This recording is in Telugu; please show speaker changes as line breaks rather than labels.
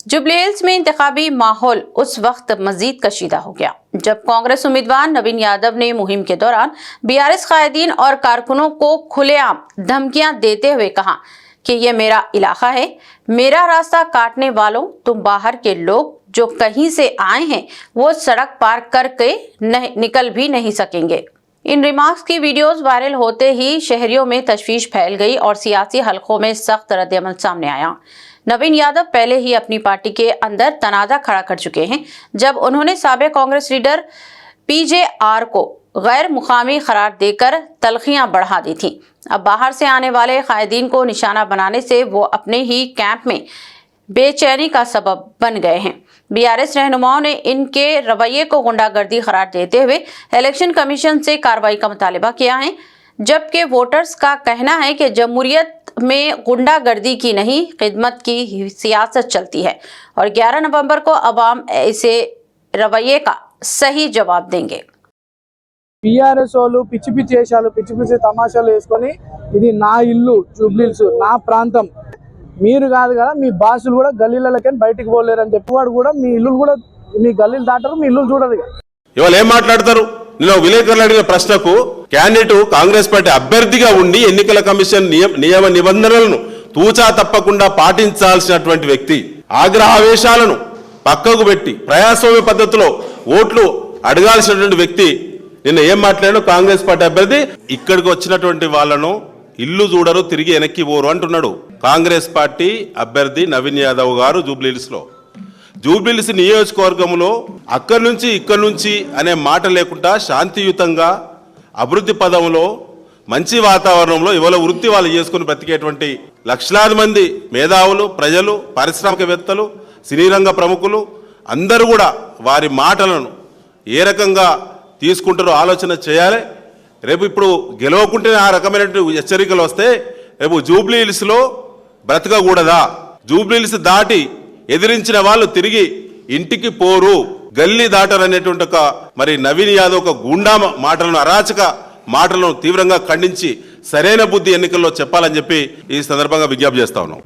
जुबली हिल्स में इंतखाबी माहौल उस वक्त मजीद कशीदा हो गया जब कांग्रेस उम्मीदवार नवीन यादव ने मुहिम के दौरान बीआरएस कायदीन और कारकुनों को खुलेआम धमकियां देते हुए कहा कि ये मेरा इलाका है, मेरा रास्ता काटने वालों, तुम बाहर के लोग जो कहीं से आए हैं वो सड़क पार करके निकल भी नहीं सकेंगे। इन रिमार्क्स की वीडियोस वायरल होते ही शहरियों में तशवीश फैल गई और सियासी हलकों में सख्त रद्द-ए-अमल सामने आया। नवीन यादव पहले ही अपनी पार्टी के अंदर तनाज़ा खड़ा कर चुके हैं जब उन्होंने साबिक़ कांग्रेस लीडर पीजेआर को गैर मुकामी करार देकर तलखियां बढ़ा दी थी। अब बाहर से आने वाले कायदीन को निशाना बनाने से वो अपने ही कैंप में बेचैनी का सबब बन गए हैं। बीआरएस रहनुमाओं ने इनके रवैये को गुंडागर्दी करार देते हुए इलेक्शन कमीशन से कार्रवाई का मुतालबा किया है, जबकि वोटर्स का कहना है कि जमहूरियत में गुंडागर्दी की नहीं, खिदमत की सियासत चलती है और 11 नवंबर को अवाम इसे रवैये का सही जवाब देंगे।
बीआरएस వాళ్ళు పిచ్చి పిచ్చి వేషాలు పిచ్చి పిచ్చి తమాషాలు వేసుకొని ఇది నా ఇల్లు జూబ్లీ హిల్స్ నా ప్రాంతం మీరు కాదు కదా మీ బాసులు కూడా గల్లీలకి బయటికి పోలేరు అని చెప్పేవాడు కూడా మీ ఇల్లు కూడా మీ గల్లీలు దాటరు మీ ఇల్లు చూడరు
ఇవాళ ఏం మాట్లాడతారు నేను విలేకరులు అడిగిన ప్రశ్నకు క్యాండిడేట్ కాంగ్రెస్ పార్టీ అభ్యర్థిగా ఉండి ఎన్నికల కమిషన్ నియమ నిబంధనలను తూచా తప్పకుండా పాటించాల్సినటువంటి వ్యక్తి ఆగ్రహావేశాలను పక్కకు పెట్టి ప్రజాస్వామ్య పద్ధతిలో ఓట్లు అడగాల్సినటువంటి వ్యక్తి నిన్న ఏం మాట్లాడాడు కాంగ్రెస్ పార్టీ అభ్యర్థి ఇక్కడికి వచ్చినటువంటి వాళ్ళను ఇల్లు చూడరు తిరిగి వెనక్కి పోరు అంటున్నాడు కాంగ్రెస్ పార్టీ అభ్యర్థి నవీన్ యాదవ్ గారు జూబ్లీహిల్స్ నియోజకవర్గంలో అక్కడి నుంచి ఇక్కడి నుంచి అనే మాట లేకుండా శాంతియుతంగా అభివృద్ధి పదంలో మంచి వాతావరణంలో ఇవాళ వృత్తి వాళ్ళు చేసుకుని బ్రతికేటువంటి లక్షలాది మంది మేధావులు ప్రజలు పారిశ్రామికవేత్తలు సినీ రంగ ప్రముఖులు అందరూ కూడా వారి మాటలను ఏ రకంగా తీసుకుంటారో ఆలోచన చేయాలి। రేపు ఇప్పుడు గెలవకుంటే ఆ రకమైనటువంటి హెచ్చరికలు వస్తే రేపు జూబ్లీహిల్స్లో బ్రతకకూడదా, జూబ్లీహిల్స్ దాటి ఎదిరించిన వాళ్ళు తిరిగి ఇంటికి పోరు, గల్లీ దాటరు అనేటువంటి ఒక మరి నవీన్ యాదవ్ ఒక గుండా మాటలను అరాచక మాటలను తీవ్రంగా ఖండించి సరైన బుద్ధి ఎన్నికల్లో చెప్పాలని చెప్పి ఈ సందర్భంగా విజ్ఞప్తి చేస్తా ఉన్నాం।